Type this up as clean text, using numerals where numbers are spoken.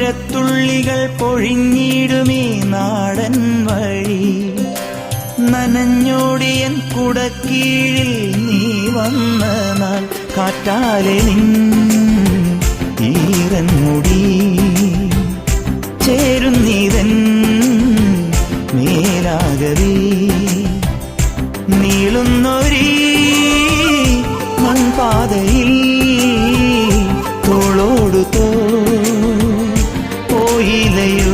മഴത്തുള്ളികൾ പൊഴിഞ്ഞിടുമീ നാടൻ വഴി നനഞ്ഞോടിയൻ കുടക്കീഴിൽ നീ വന്ന നാൾ കാറ്റാലെ നിൻ ഈറൻ മുടി ചേരുന്നീതൻ മേലാകവി നീളുന്നൊരീ മൺപാതയിൽ തോളോടു പോയില്ലയോ